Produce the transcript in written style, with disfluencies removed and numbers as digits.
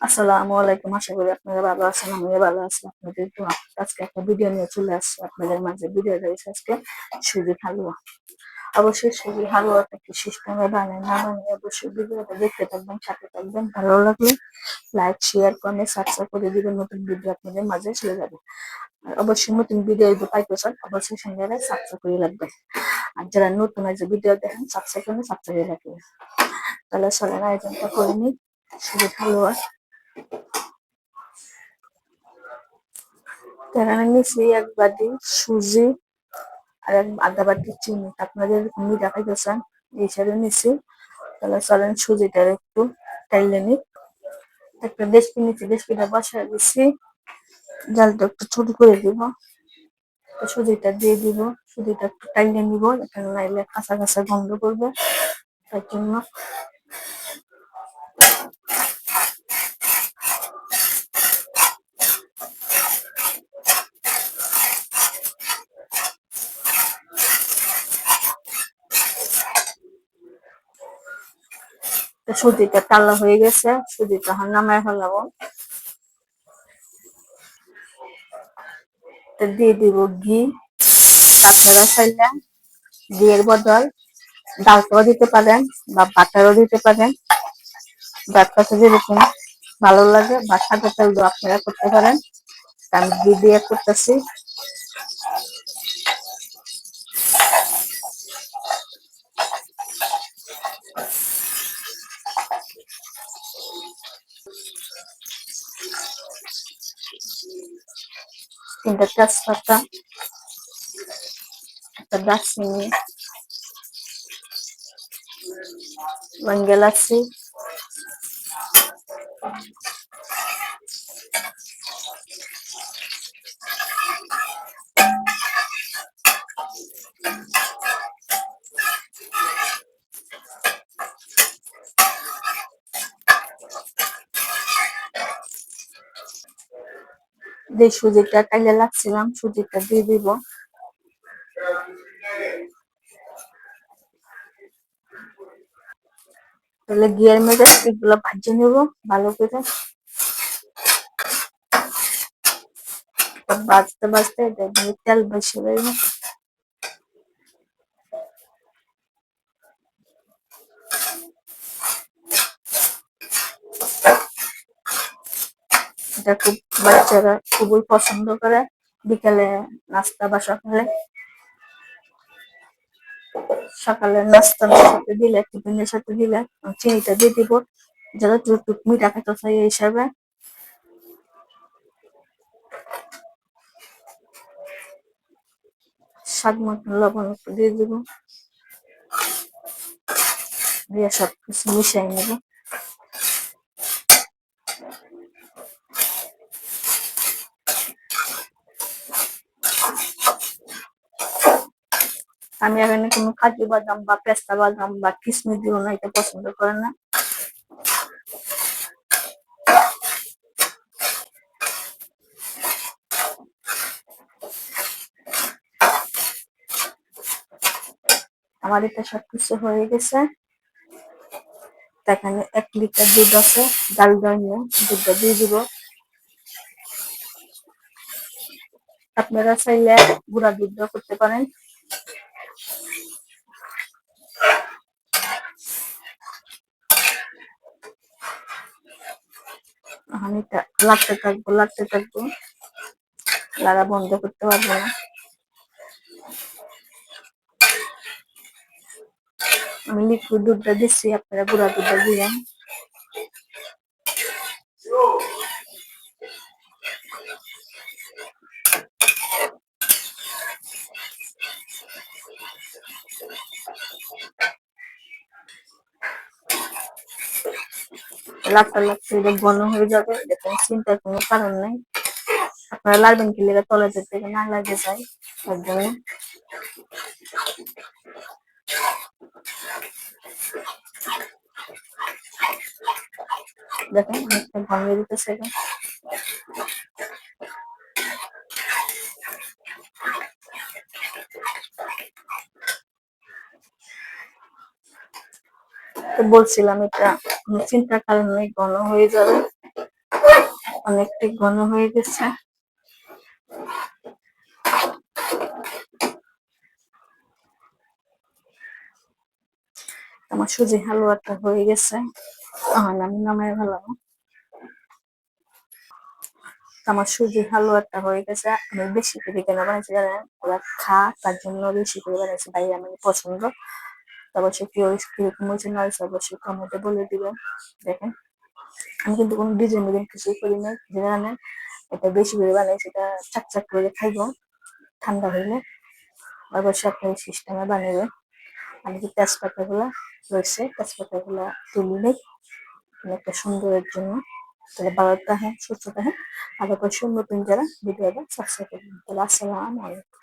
আসসালামু আলাইকুম। আশা করি আপনারা ভালো আছেন, আমিও ভালো আছি। আপনাদের দোয়া। আজকে একটা ভিডিও নিয়ে চলে আসছি আপনাদের মাঝে। ভিডিওটা রয়েছে আজকে সুজির হালুয়া। অবশ্যই সুজির হালুয়াটা কি সিস্টেমে বানায় না বানিয়ে অবশ্যই ভিডিওটা দেখতে থাকবেন, সাথে থাকবেন। ভালো লাগলে লাইক, শেয়ার, কমেন্ট, সাবস্ক্রাইব করে দিবেন। নতুন ভিডিও আপনাদের মাঝে চলে যাবে। আর অবশ্যই নতুন ভিডিও যদি পাইতে চান অবশ্যই সঙ্গে সাবস্ক্রাইব করে রাখবেন। আর যারা নতুন আছে ভিডিও দেখেন সাবস্ক্রাইব করে রাখবেন। তাহলে চলেন আয়োজনটা করে নিই সুজির হালুয়া। এখানে নিচ্ছি 1 বাটি সুজি আর আধা বাটি চিনি। আপনাদের মিঠা খাইতে চান এই হিসাবে নিচ্ছি। তাহলে চলেন সুজিটা একটু টাইলে নিই। একটা ডেচকি নিচ্ছি, ডেচকিটা বসায় দিচ্ছি। জালটা একটু ছোট করে দিব। সুজিটা দিয়ে দিব। সুজিটা একটু টাইলে নিব, এখানে নাইলে কাঁচা কাঁচা গন্ধ করবে, তার জন্য। সুজিটা টালা হয়ে গেছে, সুজিটা নামায় ফেলাবো। দিয়ে দিব ঘি। আপনারা চাইলে ঘিয়ের বদল ডালটাও দিতে পারেন বা বাটারও দিতে পারেন। যার কাছে যেরকম ভালো লাগে, বা সাদা তেল দিয়ে আপনারা করতে পারেন। আমি ঘি দিয়ে করতেছি। তিনটা তেজপাতা, একটা দারচিনি, লং এলাচি, যে সুজিটা টাইলে লাগছিলাম সুজিটা দিয়ে দিব। তাহলে ঘিয়ের মধ্যে এগুলো ভাজে নেব ভালো করে। ভাজতে ভাজতে দেখবেন তেল বেশি হয়ে গেছে। এটা খুব বাচ্চারা খুবই পছন্দ করে, বিকালে নাস্তা বা সকালে। সকালের নাস্তার সাথে দিলে, টিফিনের সাথে দিলে চিনিটা দিয়ে দিব, যারা যতটুকু মিঠা খেতে চাই এই হিসাবে। স্বাদ মতন লবণ একটু দিয়ে দিব, দিয়ে সবকিছু মিশিয়ে নেব। আমি এখানে কোনো কাজু বাদাম বা পেস্তা বাদাম বা কিশমিশ দিব না, এটা পছন্দ করে না। আমার এটা সবকিছু হয়ে গেছে। এখানে 1 লিটার দুধ আছে, জাল দেওয়া নিয়ে দুধটা দিয়ে দিব। আপনারা চাইলে গুঁড়া দুধ দেওয়া করতে পারেন। আমি লাগতে থাকবো, লাড়া বন্ধ করতে পারবো না। আমি লিকুইড দুধটা দিচ্ছি, আপনারা গুঁড়া দুধটা দিলেন। লাগতে লাগতে এটা ঘন হয়ে যাবে, দেখেন চিন্তার কোনো কারণ নাই। আপনারা লাড়বেন কি লেগে তলে থেকে না লাগে যায়, তার জন্য। দেখেন অনেকটা ঘন হয়ে যেতেছে। তো বলছিলাম এটা চিন্তার কারণে ঘন হয়ে যাবে। অনেকটাই ঘন হয়ে গেছে। আমার সুজি হালুয়াটা হয়ে গেছে, এখন আমি নামাই ভালো। আমার সুজি হালুয়াটা হয়ে গেছে। আমি বেশি করে কেন বানাইছি জানেন, ওরা খা তার জন্য বেশি করে বানাইছি, ভাই আমার পছন্দ। তারপর সে কিরকম হয়েছে না হয়েছে অবশ্যই কমেন্টে বলে দিবেন। দেখেন আমি কিন্তু কোনো ডিজাইন মিজাইন কিছুই করি নাই, যে জানেন এটা বেশি করে বানাই সেটা চাকচাক করে খাইবো ঠান্ডা হইলে, অবশ্যই আপনি এই সিস্টেমে বানাবে। আমি যে তেজপাতা গুলা রয়েছে তেজপাতা গুলা তুলি নেই একটা সুন্দরের জন্য, তাহলে ভালো থাকে সুস্থ থাকে। আর অবশ্যই নতুন যারা ভিডিওটা সাবস্ক্রাইব করবেন। তাহলে আসসালামু আলাইকুম।